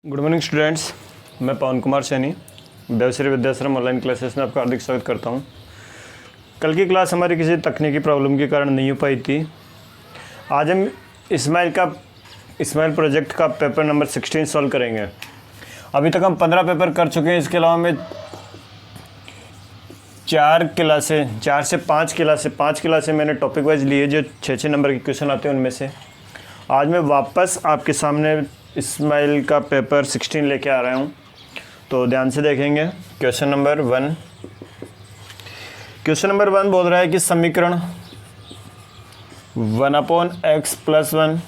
Good morning students, मैं पवन Kumar Saini Devshri Vidyashram online classes में आपका हार्दिक स्वागत करता हूं। कल की क्लास हमारी किसी तकनीकी प्रॉब्लम के कारण नहीं हो पाई थी। आज हम इस्माइल प्रोजेक्ट का पेपर नंबर 16 सॉल्व करेंगे। अभी तक हम 15 पेपर कर चुके हैं। इसके अलावा मैं 4 से 5 क्लासें मैंने टॉपिक वाइज लिए, जो 6 नंबर के क्वेश्चन आते हैं उनमें से। आज मैं वापस आपके सामने इस्माइल का पेपर 16 लेके आ रहा हूँ, तो ध्यान से देखेंगे। क्वेश्चन नंबर 1 बोल रहा है कि समीकरण 1/x + 1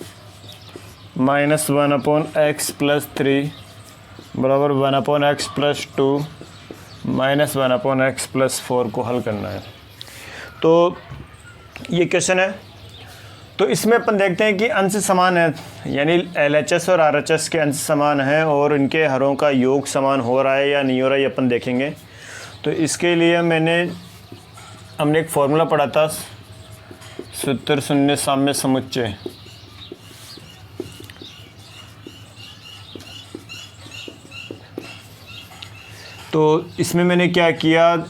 - 1/x + 3 बराबर 1/x + 2 - 1/x + 4 को हल करना है। तो ये क्वेश्चन है। तो इसमें अपन देखते हैं कि अंश समान है, यानी LHS और RHS के अंश समान हैं और इनके हरों का योग समान हो रहा है या नहीं हो रहा है, ये अपन देखेंगे। तो इसके लिए हमने एक फॉर्मूला पढ़ा था, सूत्र शून्य साम्य समुच्चय। तो इसमें मैंने क्या किया,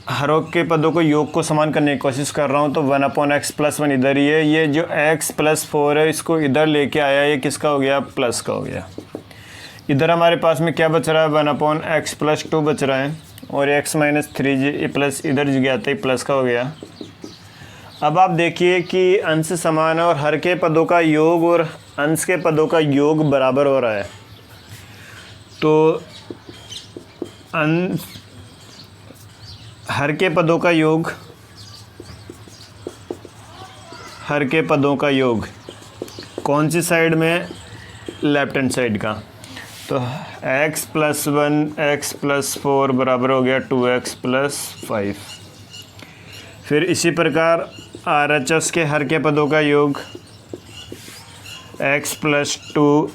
हरों के पदों को योग को समान करने की कोशिश कर रहा हूँ। तो 1/x + 1 इधर ही है, ये जो x + 4 है इसको इधर लेके आया, ये किसका हो गया, प्लस का हो गया। इधर हमारे पास में क्या बच रहा है, 1/x + 2 बच रहा है, और x - 3 प्लस इधर गया था, प्लस का हो गया। अब आप देखिए कि अंश समान है और हर के पदों का योग और अंश के पदों का योग बराबर हो रहा है। तो हर के पदों का कौन सी साइड में, लेफ्ट हैंड साइड का। तो x + 1 x + 4 बराबर हो गया 2x + 5। फिर इसी प्रकार RHS के हर के पदों का योग x + 2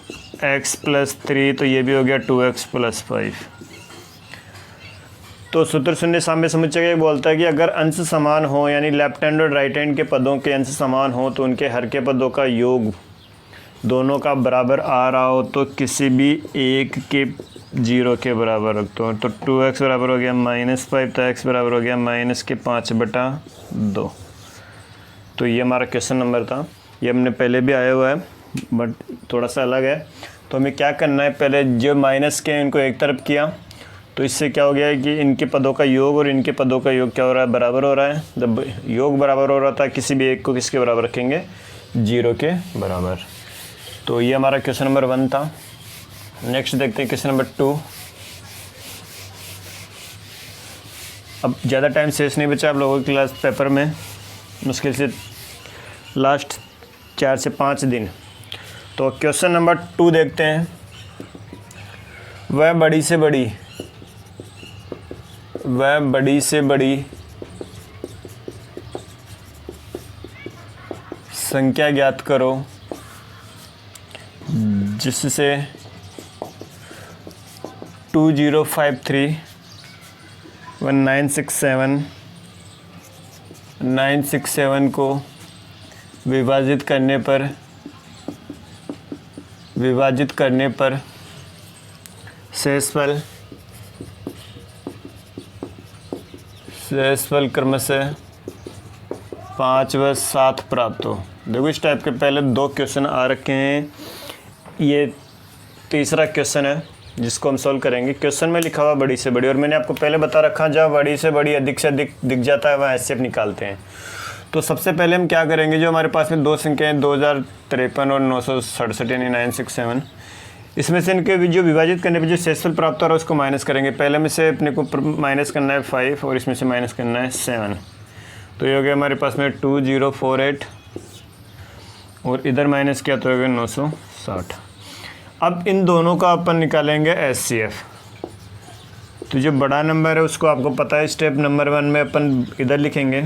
x + 3, तो ये भी हो गया 2x + 5। तो सूत्र शून्य साम्य समुच्चय ये बोलता है कि अगर अंश समान हो, यानी लेफ्ट हैंड और राइट हैंड के पदों के अंश समान हो, तो उनके हर के पदों का योग दोनों का बराबर आ रहा हो, तो किसी भी एक के 0 के बराबर रखते हो। तो 2x बराबर हो गया -5, तो x बराबर हो गया -5/2। तो ये हमारा क्वेश्चन नंबर था। ये हमने पहले भी आया हुआ है, बट थोड़ा सा अलग है। तो हमें क्या करना है, पहले जो माइनस के इनको एक तरफ किया, तो इससे क्या हो गया है कि इनके पदों का योग और इनके पदों का योग क्या हो रहा है, बराबर हो रहा है। जब योग बराबर हो रहा था, किसी भी एक को किसके बराबर रखेंगे, 0 के बराबर। तो ये हमारा क्वेश्चन नंबर 1 था। नेक्स्ट देखते हैं क्वेश्चन नंबर 2। अब ज़्यादा टाइम शेष नहीं बचा आप लोगों की क्लास पेपर में, मुश्किल से लास्ट 4 से 5 दिन। तो क्वेश्चन नंबर 2 देखते हैं। वह बड़ी से बड़ी संख्या ज्ञात करो जिससे 2053 1967 को विभाजित करने पर शेषफल क्रमशः 5 व 7 प्राप्त हो। देखो, इस टाइप के पहले 2 क्वेश्चन आ रखे हैं। ये तीसरा क्वेश्चन है जिसको हम सॉल्व करेंगे। क्वेश्चन में लिखा हुआ बड़ी से बड़ी, और मैंने आपको पहले बता रखा, जब बड़ी से बड़ी अधिक से अधिक दिख जाता है वहाँ एचसीएफ निकालते हैं। तो सबसे पहले हम क्या करेंगे, जो हमारे पास में 2 संख्याएँ 2053 और 967 यानी 967, इसमें से इनके जो विभाजित करने पे जो शेषफल प्राप्त हो रहा है उसको माइनस करेंगे। पहले में से अपने को माइनस करना है 5 और इसमें से माइनस करना है 7। तो ये हो गया हमारे पास में 2048 और इधर माइनस किया तो हो गया 960। अब इन दोनों का अपन निकालेंगे एचसीएफ। तो जो बड़ा नंबर है उसको आपको पता है, स्टेप नंबर 1 में अपन इधर लिखेंगे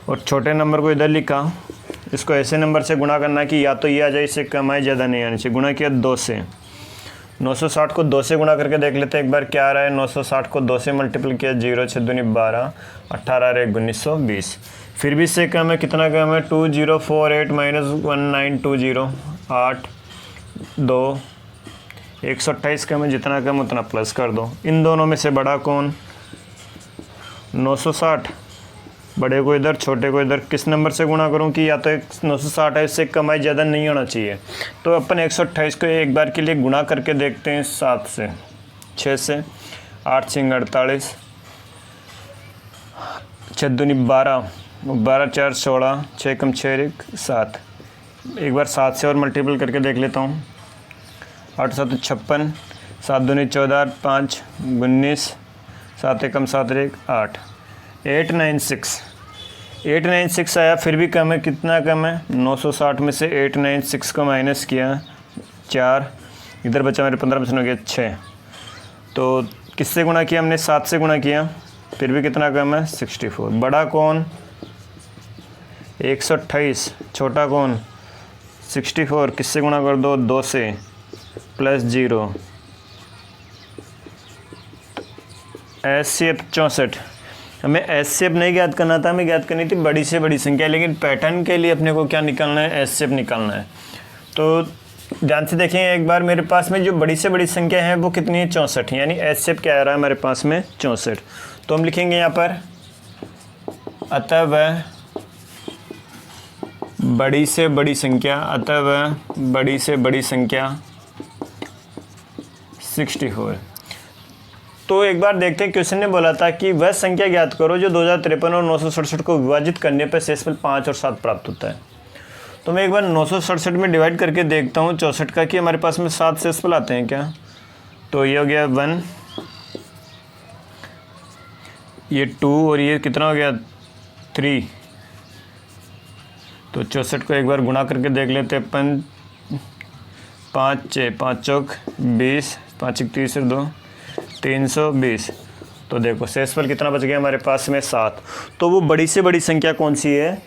और छोटे नंबर को इधर लिखा। इसको ऐसे नंबर से गुणा करना कि या तो ये आ जाए, इससे कम आए, ज़्यादा नहीं आने चाहिए। गुणा किया 2 से, 960 को 2 से गुणा करके देख लेते हैं एक बार क्या आ रहा है। 960 को 2 से मल्टीपल किया, 0 6 दूनी 12, 18 1 1920। फिर भी इससे कम है, कितना कम है, 2048 -1920, 8 2, 128 कम है, जितना कम उतना प्लस कर दो। इन दोनों में से बड़ा कौन? 960। बड़े को इधर, छोटे को इधर। किस नंबर से गुणा करूं कि या तो 960 है, इससे कमाई ज़्यादा नहीं होना चाहिए। तो अपन 128 को एक बार के लिए गुणा करके देखते हैं 7 से, 6 से, 8 सिंग 48, 6 दूनी 12, 12 4 16, 6 कम 6 1 7। एक बार 7 से और मल्टीपल करके देख लेता हूँ। 8 7 56, 7 दूनी 14, 5 19, 7 1 कम 7 1 8, 896 आया, फिर भी कम है। कितना कम है? 960 में से 896 को माइनस किया 4, इधर बचा मेरे 15% हो गया 6। तो किससे गुणा किया हमने? 7 से गुणा किया, फिर भी कितना कम है? 64। बड़ा कौन? 128। छोटा कौन? 64। किससे गुणा कर दो? 2 से, प्लस 0। HCF 64। हमें HCF नहीं ज्ञात करना था, हमें ज्ञात करनी थी बड़ी से बड़ी संख्या, लेकिन पैटर्न के लिए अपने को क्या निकालना है? HCF निकालना है। तो ध्यान से देखें एक बार, मेरे पास में जो बड़ी से बड़ी संख्या है वो कितनी है? 64, यानी HCF क्या आ रहा है हमारे पास में? 64। तो हम लिखेंगे यहाँ पर, अतः वह बड़ी से बड़ी संख्या, अतः वह बड़ी से बड़ी संख्या 64। तो एक बार देखते हैं, क्वेश्चन ने बोला था कि वह संख्या ज्ञात करो जो 2053 और 967 को विभाजित करने पर शेषफल 5 और 7 प्राप्त होता है। तो मैं एक बार 967 में डिवाइड करके देखता हूँ 64 का कि हमारे पास में 7 शेषफल आते हैं क्या। तो ये हो गया 1, ये 2 और ये कितना हो गया? 3। तो 64 को एक बार गुणा करके देख लेते हैं अपन। 5 6 5 चौक 20, 5 1 30 2, 320। तो देखो शेषफल कितना बच गया हमारे पास में? 7। तो वो बड़ी से बड़ी संख्या कौन सी है?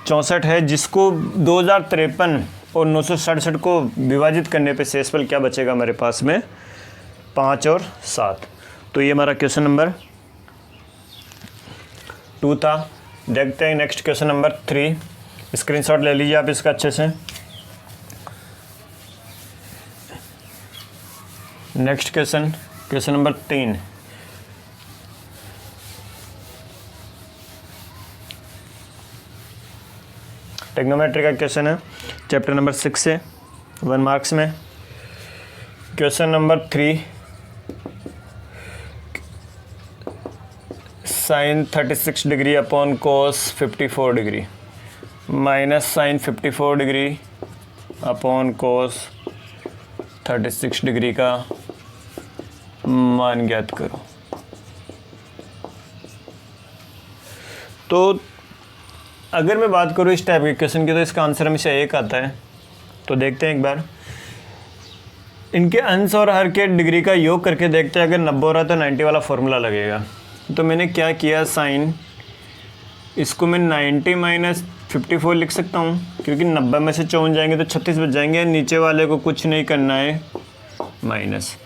64 है, जिसको 2053 और 967 को विभाजित करने पे शेषफल क्या बचेगा हमारे पास में? 5 और 7। तो ये हमारा क्वेश्चन नंबर 2 था। देखते हैं नेक्स्ट क्वेश्चन नंबर 3। स्क्रीनशॉट ले लीजिए आप इसका अच्छे से। Next question, question number 3। Trigonometry का क्वेश्चन है, चैप्टर नंबर 6 से, 1 मार्क्स में। Question number 3, sine 36 degree upon cos 54 degree minus sine 54 degree upon cos 36 degree का मान ज्ञात करो। तो अगर मैं बात करूँ इस टाइप के क्वेश्चन की, तो इसका आंसर हमेशा 1 आता है। तो देखते हैं एक बार, इनके अंश और हर के डिग्री का योग करके देखते हैं। अगर 90 हो रहा है तो 90 वाला फॉर्मूला लगेगा। तो मैंने क्या किया, साइन इसको मैं 90 माइनस 54 लिख सकता हूँ, क्योंकि 90 में से 54 जाएंगे तो 36 बच जाएंगे। नीचे वाले को कुछ नहीं करना है, माइनस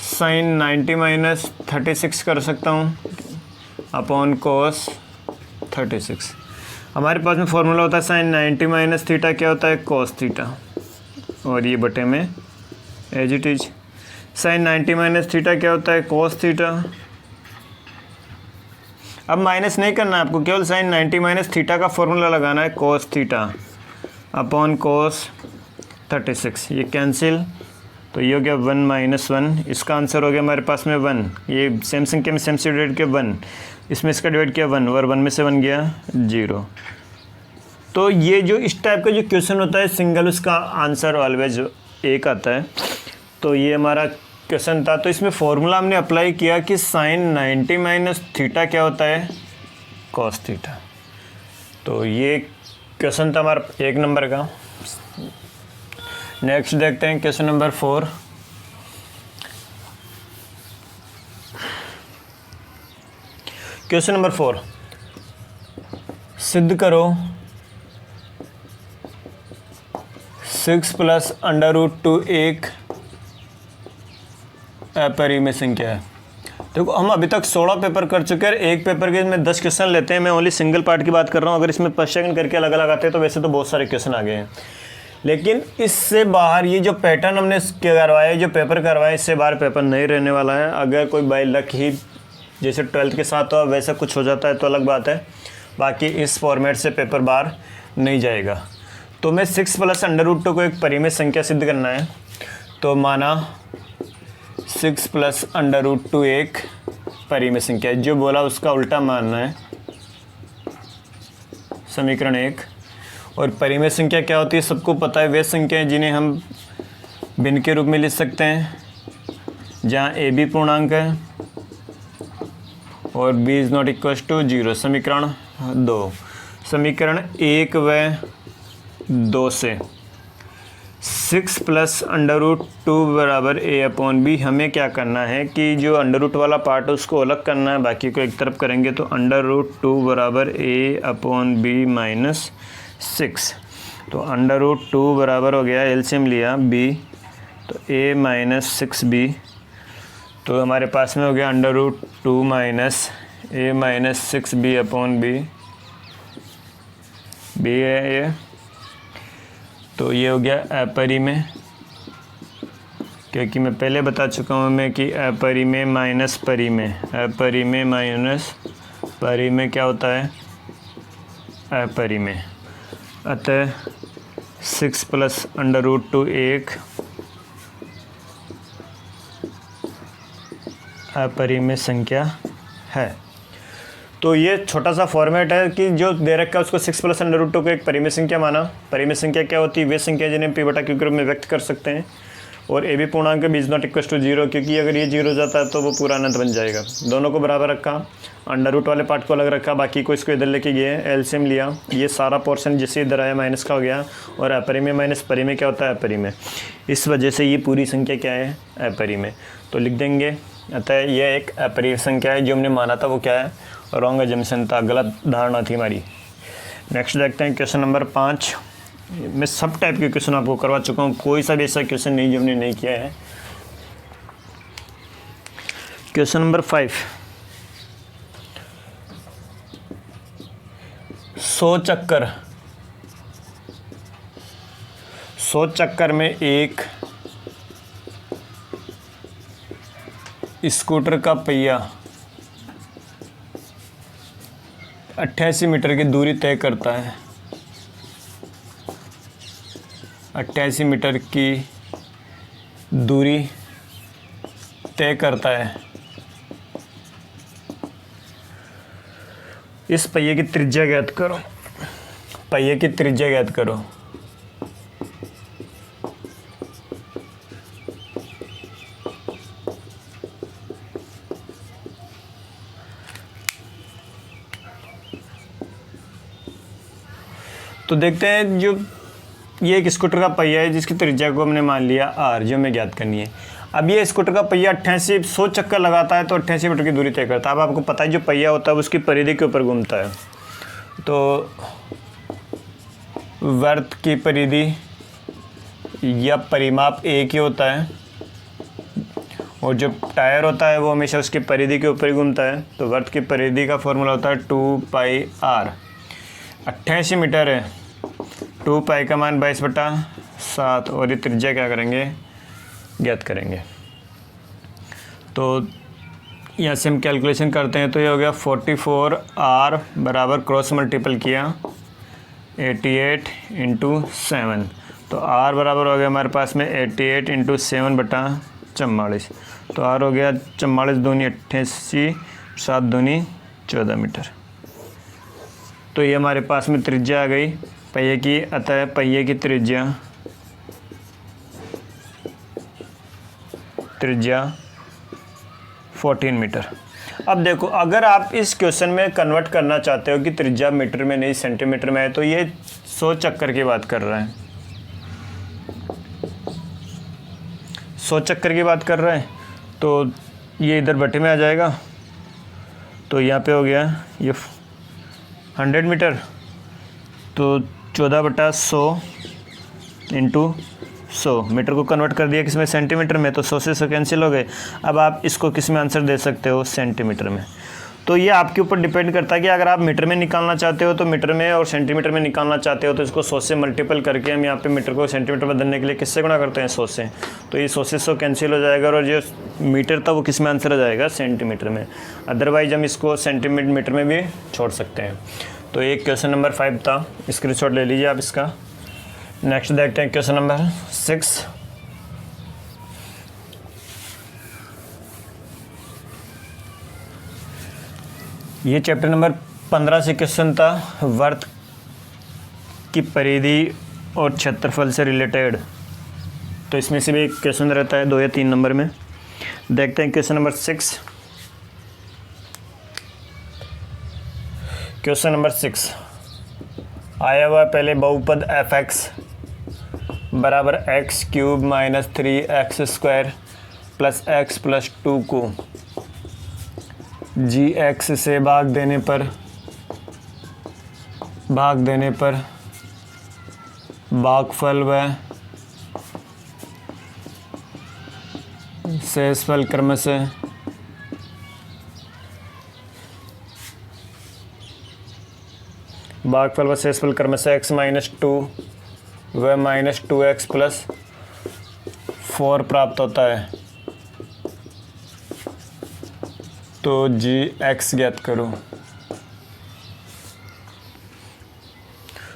साइन 90 माइनस 36 कर सकता हूँ अपॉन कोस 36। हमारे पास में फॉर्मूला होता है साइन 90 माइनस थीटा क्या होता है? कोस थीटा, और ये बटे में as it is. Sine 90 minus theta क्या होता है? Cos theta. अब माइनस नहीं करना है आपको, केवल साइन 90 माइनस थीटा का फॉर्मूला लगाना है, कोस थीटा अपॉन कोस 36। ये कैंसिल, तो ये हो गया 1 माइनस 1। इसका आंसर हो गया हमारे पास में 1। ये सेम संख्या में सेम से डिवाइड किया 1, इसमें इसका डिवाइड किया 1 और 1 में से 1 गया 0। तो ये जो इस टाइप का जो क्वेश्चन होता है सिंगल, उसका आंसर ऑलवेज 1 आता है। तो ये हमारा क्वेश्चन था। तो इसमें फॉर्मूला हमने अप्लाई किया कि साइन 90 माइनस थीटा क्या होता है? Cos theta. तो ये क्वेश्चन था हमारा 1 नंबर का। नेक्स्ट देखते हैं क्वेश्चन नंबर 4। क्वेश्चन नंबर 4, सिद्ध करो 6 प्लस अंडर रूट 2 एक अपरिमेय संख्या है। देखो हम अभी तक 16 पेपर कर चुके हैं। एक पेपर के में 10 क्वेश्चन लेते हैं। मैं ओनली सिंगल पार्ट की बात कर रहा हूँ। अगर इसमें 5 सेकंड करके अलग अलग आते हैं तो वैसे तो बहुत सारे क्वेश्चन आ गए हैं। लेकिन इससे बाहर ये जो पैटर्न हमने करवाया, जो पेपर करवाया, इससे बाहर पेपर नहीं रहने वाला है। अगर कोई बाई लक ही जैसे 12th के साथ हो वैसा कुछ हो जाता है तो अलग बात है, बाकी इस फॉर्मेट से पेपर बाहर नहीं जाएगा। तो मैं 6 + √2 को एक परिमेय संख्या सिद्ध करना है, तो माना 6 + √2 एक परिमेय संख्या है, जो बोला उसका उल्टा मानना है, समीकरण 1। और परिमेय संख्या क्या होती है सबको पता है, वे संख्याएं जिन्हें हम भिन्न के रूप में लिख सकते हैं, जहाँ a b पूर्णांक है और b is not equal to 0। समीकरण 2, समीकरण 1 व 2 से 6 + √2 बराबर a/b। हमें क्या करना है कि जो अंडर वाला पार्ट है उसको अलग करना है, बाकी को एक तरफ करेंगे। तो √2 बराबर a/b - 6। तो √2 बराबर हो गया, एलसीएम लिया b, तो a - 6b। तो हमारे पास में हो गया √2 - a - 6b/b, b है ये। तो ये हो गया अपरिमेय, क्योंकि मैं पहले बता चुका हूँ मैं कि अपरिमेय माइनस परिमेय, अपरिमेय माइनस परिमेय क्या होता है, अपरिमेय। अतः 6 + √2 एक अपरिमेय संख्या है। तो ये छोटा सा फॉर्मेट है कि जो दे रखा है उसको 6 + √2 को एक परिमेय संख्या माना। परिमेय संख्या क्या होती है, वे संख्या जिन्हें p/q के रूप में व्यक्त कर सकते हैं। और a b पूर्णांक b is not equal to 0, क्योंकि अगर ये 0 हो जाता है तो वो पूरा अनंत बन जाएगा। दोनों को बराबर रखा, √ वाले पार्ट को अलग रखा, बाकी को इसको इधर लेके गए, एलसीएम लिया। ये सारा पोर्शन जिससे इधर आया माइनस का हो गया। और अपरिमेय माइनस परिमेय क्या होता है, अपरिमेय। इस वजह से ये पूरी संख्या क्या है, अपरिमेय। तो लिख देंगे, अतः यह एक अपरिमेय संख्या है। जो हमने माना था वो क्या है, रॉन्ग एजम्पशन था, गलत धारणा थी हमारी। नेक्स्ट देखते हैं क्वेश्चन नंबर 5। मैं सब टाइप के क्वेश्चन आपको करवा चुका हूँ, कोई सा भी ऐसा क्वेश्चन नहीं जो हमने नहीं किया है। क्वेश्चन नंबर 5, 100 चक्कर, 100 चक्कर में एक स्कूटर का पहिया 88 मीटर की दूरी तय करता है। 88 मीटर की दूरी तय करता है। इस पहिए की त्रिज्या ज्ञात करो। पहिए की त्रिज्या ज्ञात करो। तो देखते हैं, जो ये एक स्कूटर का पहिया है जिसकी त्रिज्या को हमने मान लिया r, जो हमें ज्ञात करनी है। अब ये स्कूटर का पहिया 100 चक्कर लगाता है तो 88 मीटर की दूरी तय करता है। अब आपको पता है जो पहिया होता है उसकी परिधि के ऊपर घूमता है, तो वृत्त की परिधि या परिमाप एक ही होता है, और जो टायर होता है वो हमेशा उसकी परिधि के ऊपर ही घूमता है। तो वृत्त की परिधि का फॉर्मूला होता है 2πr। 88 मीटर है, 2π का मान 22/7, और ये त्रिज्या क्या करेंगे, ज्ञात करेंगे। तो यहाँ से हम कैलकुलेशन करते हैं, तो ये हो गया 44r बराबर क्रॉस मल्टीपल किया 88 × 7, तो r बराबर हो गया हमारे पास में 88 × 7/44। तो r हो गया 44 दूनी 88, 7 दूनी 14 मीटर। तो ये हमारे पास में त्रिज्या आ गई पहिए की। अतः पहिए की त्रिज्या 14 मीटर। अब देखो, अगर आप इस क्वेश्चन में कन्वर्ट करना चाहते हो कि त्रिज्या मीटर में नहीं सेंटीमीटर में है, तो ये 100 चक्कर की बात कर रहा है, 100 चक्कर की बात कर रहा है। तो ये इधर बटे में आ जाएगा, तो यहाँ पे हो गया ये 100 मीटर, तो 14/100 × 100 मीटर को कन्वर्ट कर दिया किसमें, सेंटीमीटर में, तो 100 से 100 कैंसिल हो गए। अब आप इसको किस में आंसर दे सकते हो, सेंटीमीटर में। तो ये आपके ऊपर डिपेंड करता है कि अगर आप मीटर में निकालना चाहते हो तो मीटर में, और सेंटीमीटर में निकालना चाहते हो तो इसको 100 से मल्टीपल करके हम यहाँ पे मीटर को सेंटीमीटर बदलने के लिए किससे गुणा करते हैं, 100 से। तो ये 100 से 100 कैंसिल हो जाएगा और जो मीटर था वो किस में आंसर आ जाएगा, सेंटीमीटर में। अदरवाइज हम इसको सेंटीमीटर में भी छोड़ सकते हैं। तो ये क्वेश्चन नंबर 5 था, स्क्रीनशॉट ले लीजिए आप इसका। नेक्स्ट देखते हैं क्वेश्चन नंबर 6। ये चैप्टर नंबर 15 से क्वेश्चन था, वर्त की परिधि और क्षेत्रफल से रिलेटेड। तो इसमें से भी एक क्वेश्चन रहता है 2 या 3 नंबर में। देखते हैं क्वेश्चन नंबर 6। क्वेश्चन नंबर 6 आया हुआ पहले बहुपद f(x) बराबर x cube minus 3x² plus x plus 2 को gx से भाग देने पर भागफल व शेषफल क्रम से x माइनस 2 व माइनस 2x प्लस 4 प्राप्त होता है। तो gx ज्ञात करो।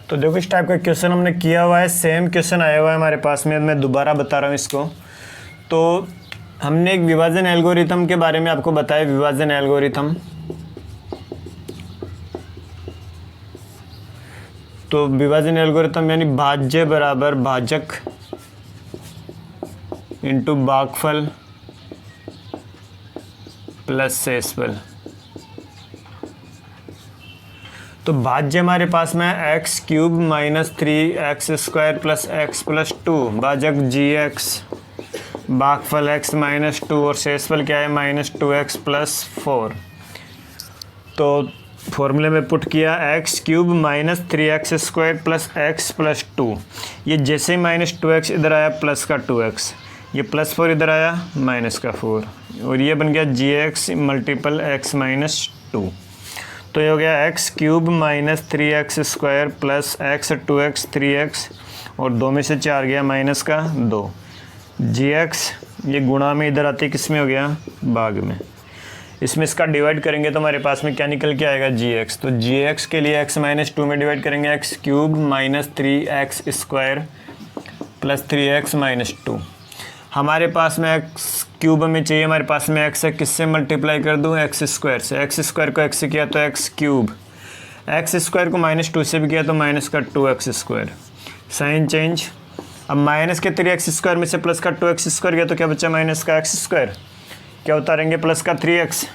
तो देखो इस टाइप का क्वेश्चन हमने किया हुआ है, सेम क्वेश्चन आया हुआ है हमारे पास में। मैं दोबारा बता रहा हूँ इसको। तो हमने एक विभाजन एल्गोरिथम के बारे में आपको बताया, विभाजन एल्गोरिथम। तो विभाजन एल्गोरिथम यानी भाज्य बराबर भाजक इंटू भागफल प्लस शेषफल। तो भाज्य हमारे पास में x cube minus 3x² plus x plus 2, भाजक gx, भागफल x माइनस 2 और शेषफल क्या है, माइनस 2x प्लस 4। तो फॉर्मूले में पुट किया x cube minus 3x² plus x plus 2। ये जैसे ही माइनस 2x इधर आया प्लस का 2x, ये प्लस 4 इधर आया माइनस का 4, और ये बन गया gx मल्टीपल x माइनस 2। तो ये हो गया x cube minus 3x² plus x 2x 3x और 2 में से 4 गया माइनस का 2। gx ये गुणा में इधर आते किस में हो गया, भाग में। इसमें इसका डिवाइड करेंगे तो हमारे पास में क्या निकल के आएगा, gx। तो gx के लिए x माइनस 2 में डिवाइड करेंगे, x cube minus 3x² plus 3x minus 2। हमारे पास में एक्स क्यूब में चाहिए, हमारे पास में x है, किससे मल्टीप्लाई कर दूँ, x² से। x² को x से किया तो x क्यूब, x² को माइनस 2 से भी किया तो माइनस का 2x²। Sign change. अब माइनस के 3x² में से प्लस का 2x² गया तो क्या बचा, माइनस का x²। क्या उतारेंगे, प्लस का 3x,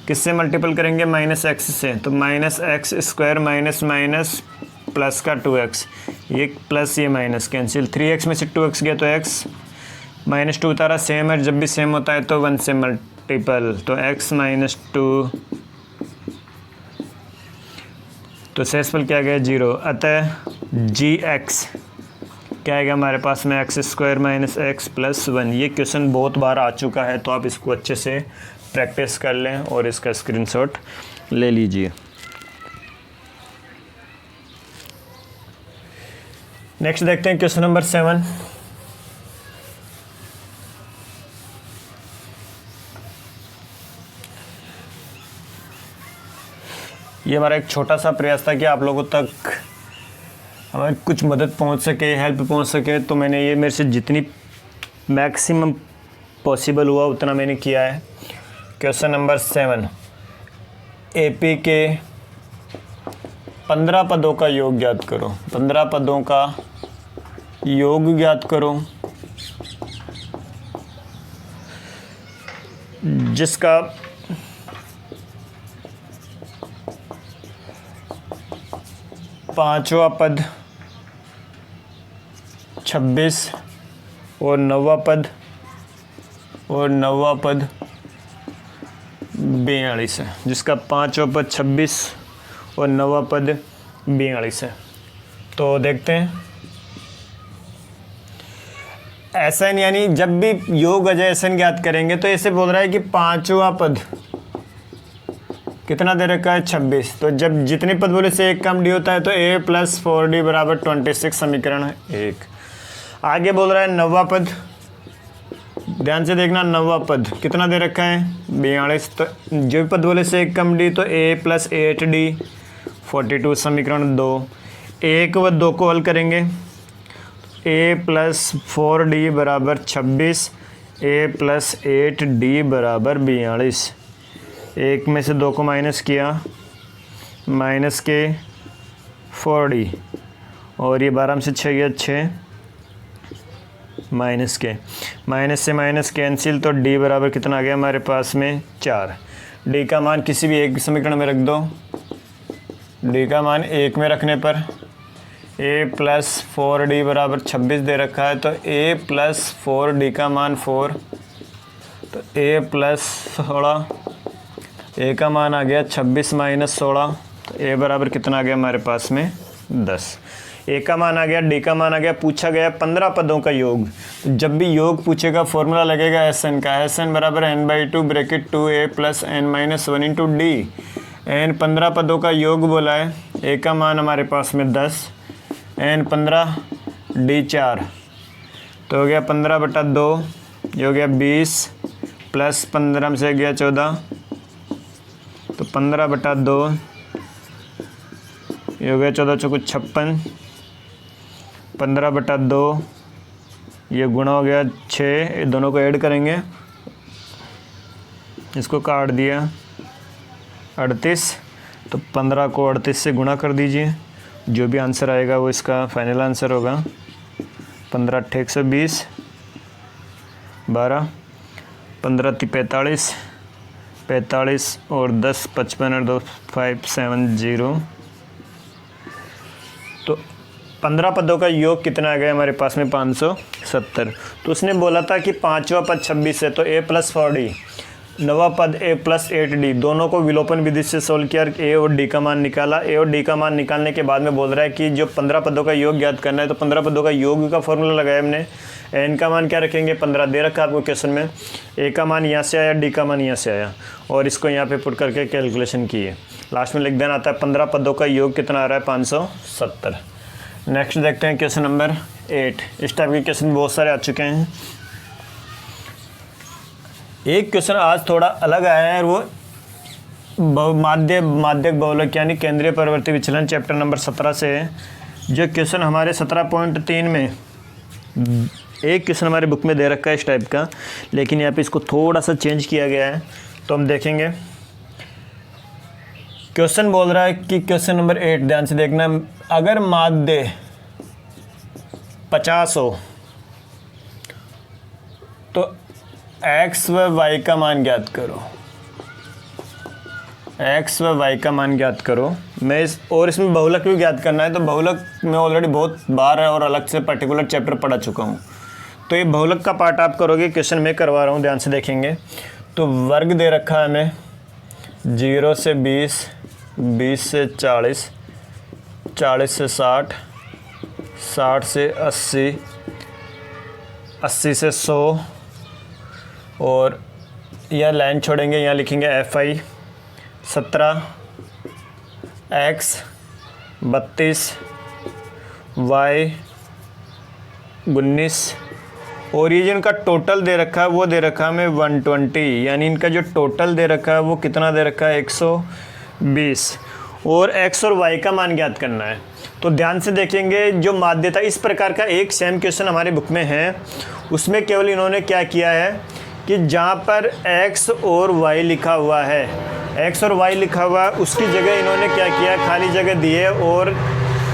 किससे मल्टीपल करेंगे, माइनस x से। तो minus x² minus minus plus का 2x, ये प्लस ये माइनस कैंसिल। 3x में से 2x गया तो x, माइनस 2 उतारा, सेम है, जब भी सेम होता है तो 1 से मल्टीपल, तो x माइनस 2। तो शेषफल क्या गया, 0। अतः gx क्या आएगा हमारे पास में, x² माइनस x प्लस 1। ये क्वेश्चन बहुत बार आ चुका है, तो आप इसको अच्छे से प्रैक्टिस कर लें और इसका स्क्रीनशॉट ले लीजिए। नेक्स्ट देखते हैं क्वेश्चन नंबर 7। ये हमारा एक छोटा सा प्रयास था कि आप लोगों तक हमारी कुछ मदद पहुंच सके, हेल्प पहुंच सके। तो मैंने ये, मेरे से जितनी मैक्सिमम पॉसिबल हुआ उतना मैंने किया है। क्वेश्चन नंबर 7, एपी के 15 पदों का योग ज्ञात करो। 15 पदों का योग ज्ञात करो जिसका पांचवा पद 26 और नौवा पद 42 है, जिसका पांचवा पद 26 और नौवा पद 42 है। तो देखते हैं, एसएन यानी जब भी योग अजय एसएन ज्ञात करेंगे तो ऐसे बोल रहा है कि पांचवा पद कितना दे रखा है 26। तो जब जितनी पद बोले से एक कम डी होता है तो a प्लस 4d बराबर 26 समीकरण 1। आगे बोल रहा है नौवां पद, ध्यान से देखना, नौवां पद कितना दे रखा है 42। तो जो भी पद बोले से एक कम डी तो a प्लस 8d 42 समीकरण 2। 1 व 2 को हल करेंगे, a प्लस 4d बराबर 26, a प्लस 8d बराबर 42। 1 में से 2 को माइनस किया, माइनस के 4d, और ये 12 में से 6 गया 6, माइनस के, माइनस से माइनस कैंसिल, तो d बराबर कितना आ गया हमारे पास में 4। d का मान किसी भी एक समीकरण में रख दो, d का मान 1 में रखने पर a प्लस 4d बराबर 26 दे रखा है, तो a प्लस 4d का मान 4, तो a प्लस 16, a का मान आ गया 26 माइनस 16, तो a बराबर कितना आ गया हमारे पास में 10। a का मान आ गया, d का मान आ गया, पूछा गया 15 पदों का योग। तो जब भी योग पूछेगा फॉर्मूला लगेगा Sn का, Sn बराबर n/2 bracket 2a plus n minus 1 into D. n 15 पदों का योग बोला है, a का मान हमारे पास में 10, n 15, d 4, तो हो गया 15/2, ये हो गया 20 प्लस 15 में से गया 14, तो 15/2, ये हो गया 14 चौको 56, 15/2, ये गुणा हो गया 6, ये दोनों को ऐड करेंगे, इसको काट दिया 38, तो 15 को 38 से गुणा कर दीजिए, जो भी आंसर आएगा वो इसका फाइनल आंसर होगा। 15 × 8 = 120, 12, 15 × 45, 45 और 10 55 और 2 570। तो 15 पदों का योग कितना आ गया हमारे पास में 570। तो उसने बोला था कि 5वां पद 26 है, तो a प्लस 4d, नवा पद a प्लस 8d, दोनों को विलोपन विधि से सोल्व किया, a और d का मान निकाला। a और d का मान निकालने के बाद में बोल रहा है कि जो 15 पदों का योग ज्ञात करना है, तो 15 पदों का योग का फॉर्मूला लगाया हमने। n का मान क्या रखेंगे 15 दे रखा आपको क्वेश्चन में, a का मान यहाँ से आया, d का मान यहाँ से आया, और इसको यहाँ पे पुट करके कैलकुलेशन की है। लास्ट में लिख देना आता है 15 पदों का योग कितना आ रहा है 570। नेक्स्ट देखते हैं क्वेश्चन नंबर 8। इस टाइप के क्वेश्चन बहुत सारे आ चुके हैं। एक क्वेश्चन आज थोड़ा अलग आया है, वो माध्यक बहुलक यानी केंद्रीय परिवर्ती विचलन चैप्टर नंबर 17 से है। जो क्वेश्चन हमारे 17.3 में एक क्वेश्चन हमारे बुक में दे रखा है इस टाइप का, लेकिन यहाँ पे इसको थोड़ा सा चेंज किया गया है, तो हम देखेंगे। क्वेश्चन बोल रहा है कि क्वेश्चन नंबर 8 ध्यान से देखना, अगर माध्य 50 हो तो x व y का मान ज्ञात करो, x व y का मान ज्ञात करो। और इसमें बहुलक भी ज्ञात करना है, तो बहुलक मैं ऑलरेडी बहुत बार और अलग से पर्टिकुलर चैप्टर पढ़ा चुका हूँ, तो ये बहुलक का पार्ट आप करोगे। क्वेश्चन मैं करवा रहा हूँ, ध्यान से देखेंगे। तो वर्ग दे रखा है हमें 0 से 20, 20 से 40, 40 से 60, 60 से 80, 80 से 100, और यह लाइन छोड़ेंगे, यहाँ लिखेंगे FI 17, X 32, Y 19, और ये जो इनका टोटल दे रखा है वो दे रखा है हमें 120, यानी इनका जो टोटल दे रखा है वो कितना दे रखा है 120, और x और y का मान ज्ञात करना है। तो ध्यान से देखेंगे, जो माध्यता इस प्रकार का एक सेम क्वेश्चन हमारे बुक में है, उसमें केवल इन्होंने क्या किया है कि जहाँ पर x और y लिखा हुआ है, x और y लिखा हुआ है, उसकी जगह इन्होंने क्या किया, खाली जगह दी है और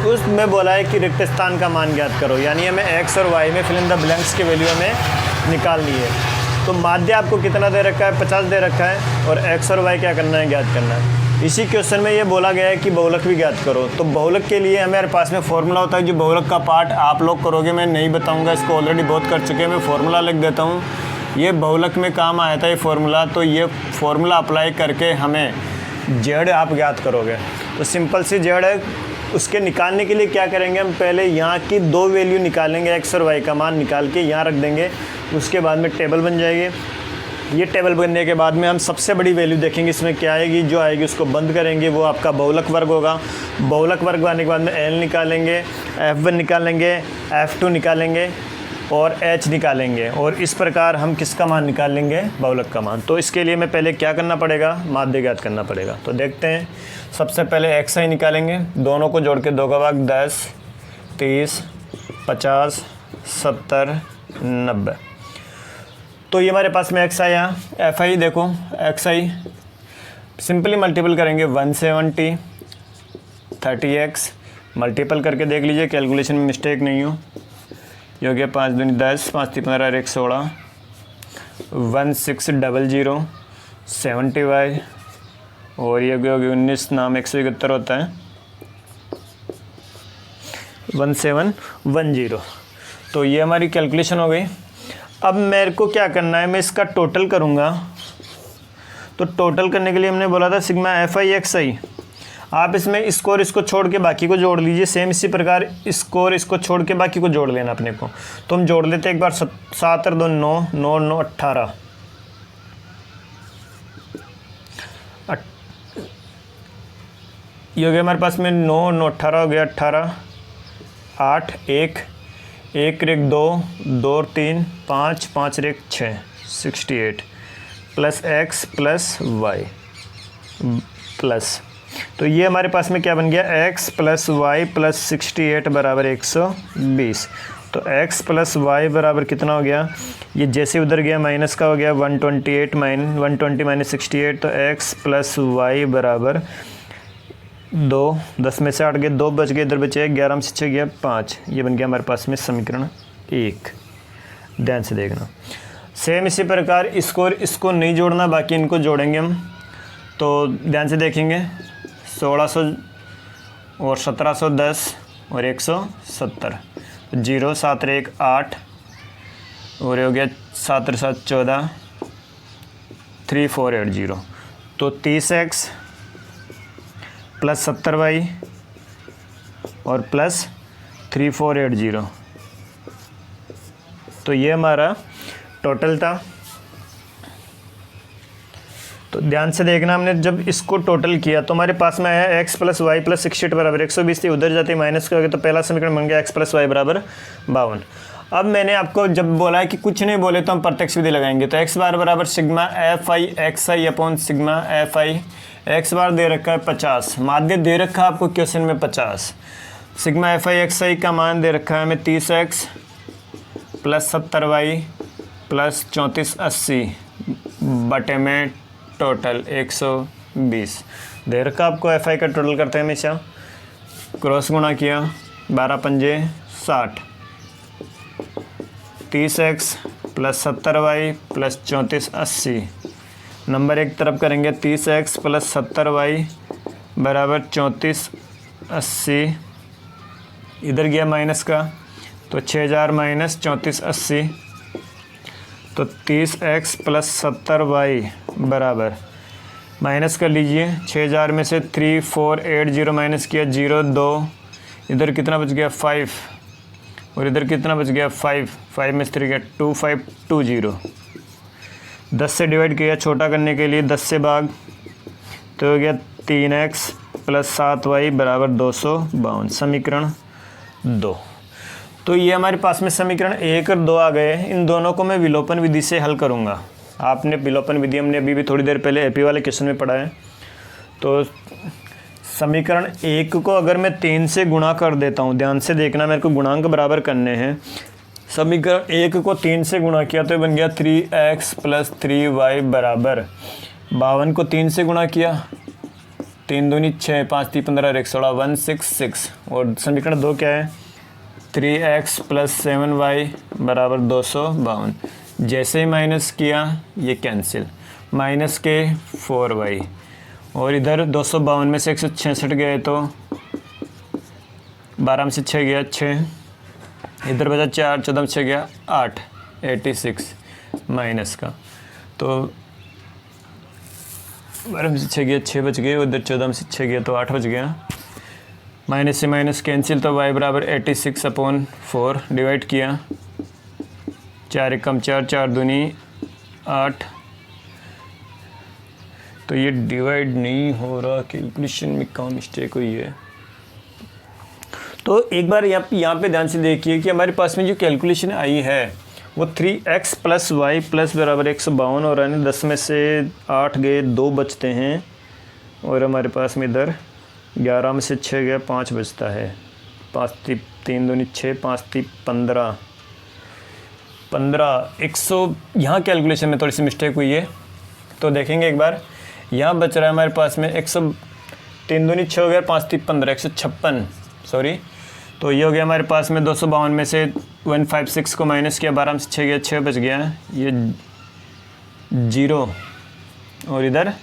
उसमें बोला है कि रिक्त स्थान का मान ज्ञात करो, यानी हमें x और y में फिल इन द ब्लैंक्स की वैल्यू हमें निकालनी है। तो माध्य आपको कितना दे रखा है 50 दे रखा है, और x और y क्या करना है, ज्ञात करना है। इसी क्वेश्चन में ये बोला गया है कि बहुलक भी ज्ञात करो। तो बहुलक के लिए हमारे पास में फॉर्मूला होता है, जो बहुलक का पार्ट आप लोग करोगे, मैं नहीं बताऊंगा, इसको ऑलरेडी बहुत कर चुके हैं। मैं फॉर्मूला लिख देता हूँ, ये बहुलक में काम आया था ये फॉर्मूला, तो ये फॉर्मूला अप्लाई करके हमें जेड आप ज्ञात करोगे। तो सिंपल सी जेड है, उसके निकालने के लिए क्या करेंगे, हम पहले यहाँ की दो वैल्यू निकालेंगे, एक्स और वाई का मान निकाल के यहाँ रख देंगे, उसके बाद में टेबल बन जाएगी। ये टेबल बनने के बाद में हम सबसे बड़ी वैल्यू देखेंगे इसमें क्या आएगी, जो आएगी उसको बंद करेंगे, वो आपका बहुलक वर्ग होगा। बहुलक वर्ग आने के बाद में L निकालेंगे, F1 निकालेंगे, F2 निकालेंगे और H निकालेंगे, और इस प्रकार हम किसका मान निकालेंगे, बहुलक का मान। तो इसके लिए मैं पहले क्या करना पड़ेगा, माध्य ज्ञात करना पड़ेगा। तो देखते हैं, सबसे पहले xi निकालेंगे, दोनों को जोड़ के 2 का भाग 10, 30, 50, 70, 90। तो ये हमारे पास में xi आया। fi देखो, xi सिंपली मल्टीपल करेंगे 170, 30x मल्टीपल करके देख लीजिए, कैलकुलेशन में मिस्टेक नहीं हो। ये हो गया 5 दूनी 10, 5 3 15 1 16, 1600, 70y, और ये हो गया 19 नाम 171 होता है, 1710। तो ये हमारी कैलकुलेशन हो गई। अब मेरे को क्या करना है, मैं इसका टोटल करूँगा। तो टोटल करने के लिए हमने बोला था सिग्मा fi xi। आप इसमें स्कोर इसको छोड़ के बाकी को जोड़ लीजिए, सेम इसी प्रकार स्कोर इसको छोड़ के बाकी को जोड़ लेना अपने को। तो हम जोड़ लेते हैं एक बार, 7 और 2 9, 9 9 18, ये हो गया हमारे पास में 9 9 18 हो गया, 18 8 1 1 रेक 2 2 और 3 5 5 रेक 6 68 plus x plus y plus, तो ये हमारे पास में क्या बन गया, x प्लस वाई प्लस 68 बराबर 120। तो x प्लस वाई बराबर कितना हो गया, ये जैसे उधर गया माइनस का हो गया 120 माइनस 68। तो x प्लस वाई बराबर 2, 10 में से 8 गए, 2 बच गए, इधर बचे 11 में से 6 गया 5। ये बन गया हमारे पास में समीकरण 1। ध्यान से देखना। सेम इसी प्रकार इसको नहीं जोड़ना, बाकी इनको जोड़ेंगे हम। तो ध्यान से देखेंगे, 1600 और 1710 और 170, 0 7 1 8, और ये हो गया 7 7 14, 3480। तो 30x प्लस 70y और प्लस 3480। तो ये हमारा टोटल था। तो ध्यान से देखना, हमने जब इसको टोटल किया तो हमारे पास में आया x प्लस वाई प्लस 68 बराबर 120 थी, उधर जाते माइनस का हो गया, तो पहला समीकरण बन गया x प्लस वाई बराबर 52। अब मैंने आपको जब बोला है कि कुछ नहीं बोले तो हम प्रत्यक्ष विधि लगाएंगे। तो x बार बराबर sigma fi xi upon sigma fi, x बार दे रखा है 50, माध्य दे रखा है आपको क्वेश्चन में 50, सिग्मा fi xi का मान दे रखा है हमें 30x प्लस 70y प्लस 3480 बटे में टोटल 120 दे रखा आपको। एफ आई का टोटल करते हैं हमेशा, क्रॉस गुणा किया 12 पंजे 60, 30x plus 70y plus 3480, number एक तरफ करेंगे 30x प्लस 70y बराबर 3480, इधर गया माइनस का तो 6000 माइनस 3480, तो 30x प्लस 70y बराबर माइनस कर लीजिए, 6000 में से 3480 माइनस किया 0 2, इधर कितना बच गया 5, और इधर कितना बच गया 5, 5 में से 3 गया 2520। 10 से डिवाइड किया छोटा करने के लिए, 10 से भाग, तो हो गया 3x प्लस 7y बराबर 252, समीकरण 2। तो ये हमारे पास में समीकरण 1 और 2 आ गए। इन दोनों को मैं विलोपन विधि से हल करूँगा। आपने विलोपन विधि हमने अभी भी थोड़ी देर पहले एपी वाले क्वेश्चन में पढ़ा है। तो समीकरण 1 को अगर मैं 3 से गुणा कर देता हूँ, ध्यान से देखना, मेरे को गुणांक बराबर करने हैं। समीकरण 1 को 3 से गुणा किया तो बन गया 3x प्लस 3y बराबर 52 को 3 से गुणा किया, 3 दूनी 6, 5 3 15 1 16, 166। और समीकरण 2 क्या है, 3x प्लस 7y बराबर 252। जैसे ही माइनस किया ये कैंसिल, माइनस के 4y, और इधर 252 में से 166 गए तो 12 में से 6 गया 6, इधर बचा 4, 14 में 6 गया 8, 86 माइनस का, तो 12 में से 6 गया 6 बच गए, उधर 14 में से 6 गया तो 8 बच गया, माइनस से माइनस कैंसिल, तो y बराबर 86 अपॉन 4 डिवाइड किया, 4 एकम 4, 4 दूनी 8, तो ये डिवाइड नहीं हो रहा, कैलकुलेशन में कहाँ मिस्टेक हुई है। तो एक बार यहाँ पे ध्यान से देखिए कि हमारे पास में जो कैलकुलेशन आई है वो 3x + y + बराबर 152 और यानी 10 में से 8 गए, 2 बचते हैं और हमारे पास में इधर 11 में से 6 गया, 5 बचता है। 5 3 2 6 5 3 15 100। यहाँ कैलकुलेशन में थोड़ी सी मिस्टेक हुई है, तो देखेंगे एक बार। यहाँ बच रहा है हमारे पास में 100, 3 2 6 हो गया, 5 3 15 156, सॉरी। तो ये हो गया हमारे पास में 252 में से 156 को माइनस किया, 12 में से 6 गया, 6 बच गया, ये 0 और इधर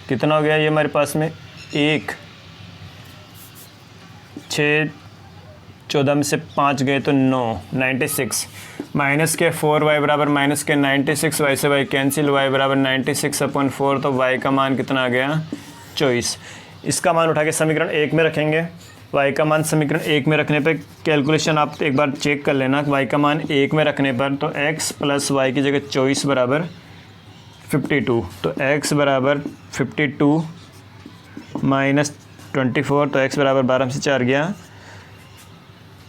कितना हो गया ये हमारे पास में 1, 6 14 में से 5 गए तो 9, 96 माइनस के 4y बराबर माइनस के 96, y से y कैंसिल, y बराबर 96/4, तो y का मान कितना आ गया 24। इसका मान उठा के समीकरण 1 में रखेंगे। y का मान समीकरण 1 में रखने पे कैलकुलेशन आप एक बार चेक कर लेना। y का मान 1 में रखने पर तो x + y की जगह 24 बराबर 52, तो x बराबर 52 माइनस 24, तो x बराबर 12 में से 4 गया,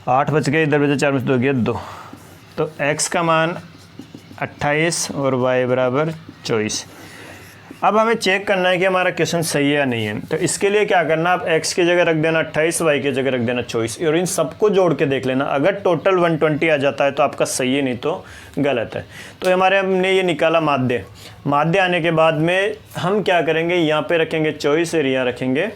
8 बच गए, इधर बचा 4 में से 2 गया 2, तो x का मान 28 और y बराबर 24। अब हमें चेक करना है कि हमारा क्वेश्चन सही है या नहीं है। तो इसके लिए क्या करना, आप x की जगह रख देना 28, y की जगह रख देना 24 और इन सबको जोड़ के देख लेना। अगर टोटल 120 आ जाता है तो आपका सही है, नहीं तो गलत है। तो हमारे हमने ये निकाला माध्य आने के बाद में हम क्या करेंगे, यहाँ पे रखेंगे 24 और यहाँ रखेंगे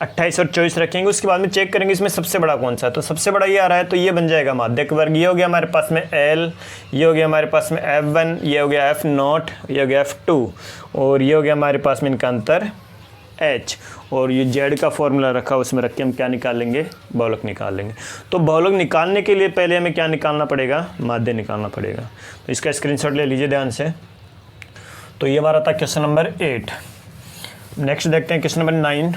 28 और 24 रखेंगे। उसके बाद में चेक करेंगे इसमें सबसे बड़ा कौन सा है, तो सबसे बड़ा ये आ रहा है, तो ये बन जाएगा माध्यक वर्ग। ये हो गया हमारे पास में L, ये हो गया हमारे पास में F1, ये हो गया F0, ये हो गया F2 और ये हो गया हमारे पास में इनका अंतर H। और ये Z का फॉर्मूला रखा, उसमें रख के हम क्या निकाल लेंगे, बहुलक निकाल लेंगे। तो बहुलक निकालने के लिए पहले हमें क्या निकालना पड़ेगा, माध्य निकालना पड़ेगा। तो इसका स्क्रीनशॉट ले लीजिए ध्यान से। तो ये हमारा था क्वेश्चन नंबर 8। नेक्स्ट देखते हैं क्वेश्चन नंबर 9।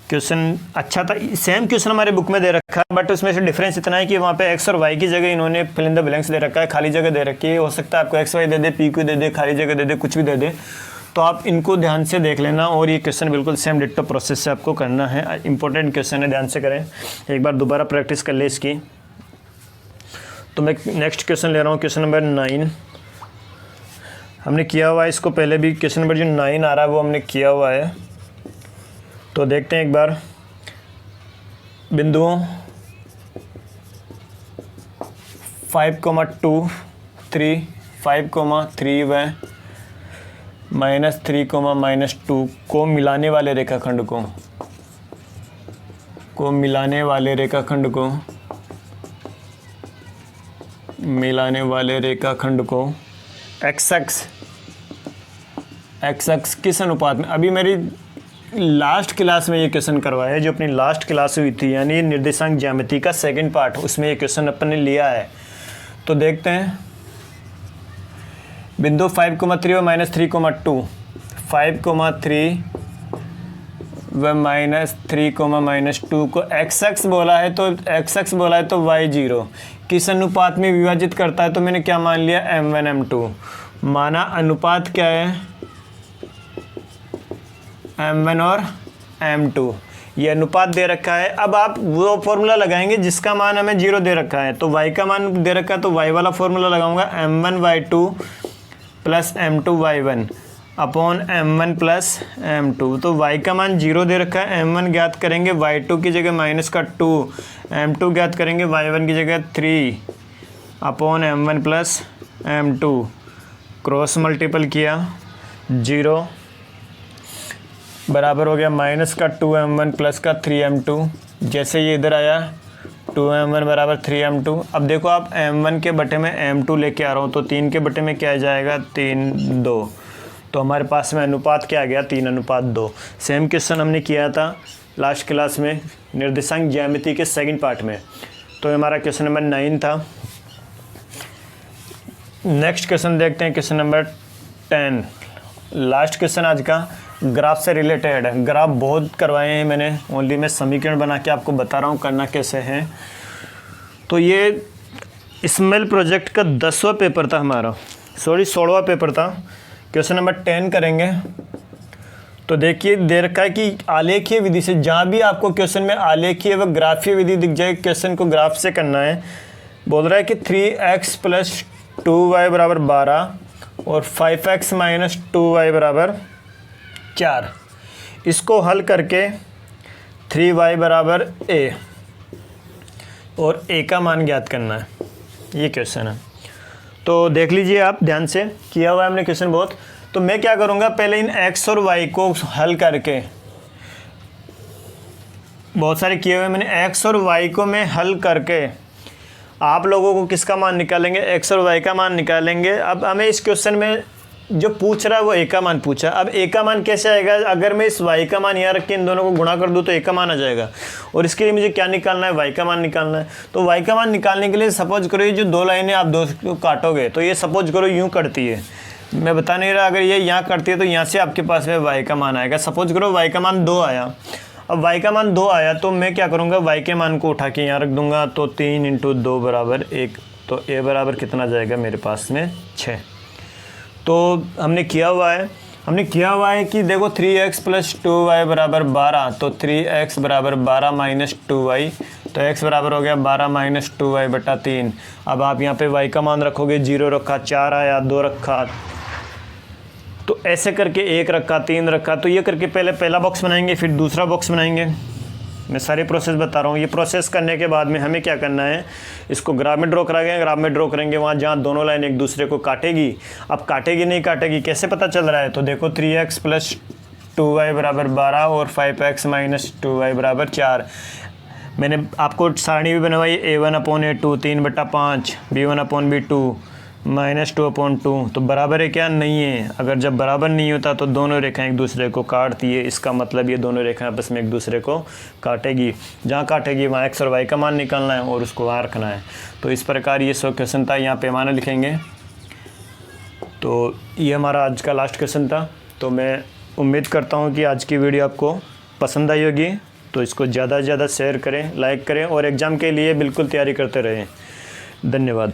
क्वेश्चन अच्छा था, सेम क्वेश्चन हमारे बुक में दे रखा है, बट उसमें से डिफरेंस इतना है कि वहाँ पे x और y की जगह इन्होंने फिल इन द ब्लैंक्स दे रखा है, खाली जगह दे रखी है। हो सकता है आपको x y दे दे, p q दे दे, खाली जगह दे दे, कुछ भी दे दे। तो आप इनको ध्यान से देख लेना और ये क्वेश्चन बिल्कुल सेम डिट्टो प्रोसेस से आपको करना है। इंपॉर्टेंट क्वेश्चन है, ध्यान से करें, एक बार दोबारा प्रैक्टिस कर ले इसकी। तो मैं नेक्स्ट क्वेश्चन ले रहा हूँ, क्वेश्चन नंबर 9। हमने किया हुआ है इसको पहले भी, क्वेश्चन नंबर जो 9 आ रहा है वो हमने किया हुआ है। तो देखते हैं एक बार, बिंदुओं 5,2 3 5,3 व -3, -2 को मिलाने वाले रेखाखंड को मिलाने वाले रेखाखंड को x अक्ष किस अनुपात में, अभी मेरी लास्ट क्लास में ये क्वेश्चन करवाया है, जो अपनी लास्ट क्लास हुई थी, यानी निर्देशांक ज्यामिति का सेकंड पार्ट, उसमें ये क्वेश्चन अपन ने लिया है। तो देखते हैं, बिंदु 5,3 व -3,2, 5,3 व -3, को x अक्ष बोला है, तो x अक्ष बोला है तो y0 किस अनुपात में विभाजित करता है। तो मैंने क्या मान लिया, m1 m2 माना। अनुपात क्या है, m1 और m2, ये अनुपात दे रखा है। अब आप वो फॉर्मूला लगाएंगे जिसका मान हमें 0 दे रखा है। तो y का मान दे रखा है तो y वाला फॉर्मूला लगाऊंगा, m1y2 + m2y1 upon m1 + m2। तो y का मान 0 दे रखा है, m1 ज्ञात करेंगे, y2 की जगह -2, m2 ज्ञात करेंगे, y1 की जगह 3 upon m1 + m2। Cross multiple किया, 0 बराबर हो गया -2m1 + 3m2। जैसे ये इधर आया 2m1 बराबर 3m2। अब देखो आप m1 के बटे में m2 लेके आ रहा हूँ, तो 3 के बटे में क्या आ जाएगा, 3:2। तो हमारे पास में अनुपात क्या आ गया, 3:2। सेम क्वेश्चन हमने किया था लास्ट क्लास में निर्देशांक ज्यामिति के सेकंड पार्ट में। तो हमारा क्वेश्चन नंबर 9 था। नेक्स्ट क्वेश्चन देखते हैं, क्वेश्चन नंबर 10। लास्ट क्वेश्चन आज का ग्राफ से रिलेटेड है। ग्राफ बहुत करवाए हैं मैंने, ओनली मैं समीकरण बना के आपको बता रहा हूँ करना कैसे है। तो ये स्मेल प्रोजेक्ट का 10वां पेपर था हमारा, सॉरी 16वां पेपर था। क्वेश्चन नंबर 10 करेंगे। तो देखिए दे रखा है कि आलेखीय विधि से, जहाँ भी आपको क्वेश्चन में आलेखीय व ग्राफीय विधि दिख जाए, क्वेश्चन को ग्राफ से करना है। बोल रहा है कि 3x + 2y = 12 और 5x - 2y = 4। इसको हल करके 3y = a और a का मान ज्ञात करना है, ये क्वेश्चन है। तो देख लीजिए आप ध्यान से, किया हुआ है हमने क्वेश्चन बहुत। तो मैं क्या करूँगा, पहले इन x और y को हल करके, बहुत सारे किए हुए मैंने, x और y को मैं हल करके आप लोगों को किसका मान निकालेंगे, x और y का मान निकालेंगे। अब हमें इस क्वेश्चन में जो पूछ रहा है वो a का मान पूछा। अब a का मान कैसे आएगा, अगर मैं इस y का मान यहाँ रख के इन दोनों को गुणा कर दूँ तो a का मान आ जाएगा। और इसके लिए मुझे क्या निकालना है, y का मान निकालना है। तो y का मान निकालने के लिए सपोज करो ये जो दो लाइनें आप दो काटोगे, तो ये सपोज करो यूँ कटती है, मैं बता नहीं रहा, अगर ये यहाँ करती है तो यहाँ से आपके पास में y का मान आएगा। सपोज करो y का मान 2 आया। अब y का मान 2 आया तो मैं क्या करूँगा, y के मान को उठा के यहाँ रख दूँगा। तो 3 × 2 = 1, तो a बराबर कितना जाएगा मेरे पास में 6। तो हमने किया हुआ है कि देखो 3x + 2y = 12, तो 3x = 12 - 2y, तो x बराबर हो गया 12 - 2y / 3। अब आप यहाँ पे y का मान रखोगे, 0 रखा, 4 आया, 2 रखा, तो ऐसे करके 1 रखा, 3 रखा। तो ये करके पहले पहला बॉक्स बनाएंगे, फिर दूसरा बॉक्स बनाएंगे। मैं सारी प्रोसेस बता रहा हूँ। ये प्रोसेस करने के बाद में हमें क्या करना है, इसको ग्राफ में ड्रॉ कराएंगे। ग्राफ में ड्रॉ करेंगे वहाँ जहाँ दोनों लाइन एक दूसरे को काटेगी। अब काटेगी नहीं काटेगी कैसे पता चल रहा है, तो देखो 3x + 2y = 12 और 5x - 2y = 4। मैंने आपको सारणी भी बनवाई, a1/a2 3/5, b1/b2 -2/2। तो बराबर है क्या, नहीं है। अगर जब बराबर नहीं होता तो दोनों रेखाएं एक दूसरे को काटती है, इसका मतलब ये दोनों रेखाएं आपस में एक दूसरे को काटेगी। जहाँ काटेगी वहाँ x और y का मान निकालना है और उसको वहाँ रखना है। तो इस प्रकार ये 100 क्वेश्चन था। यहाँ पैमाना लिखेंगे। तो ये हमारा आज का लास्ट क्वेश्चन था। तो मैं उम्मीद करता हूँ कि आज की वीडियो आपको पसंद आई होगी। तो इसको ज़्यादा से ज़्यादा शेयर करें, लाइक करें और एग्ज़ाम के लिए बिल्कुल तैयारी करते रहें। धन्यवाद।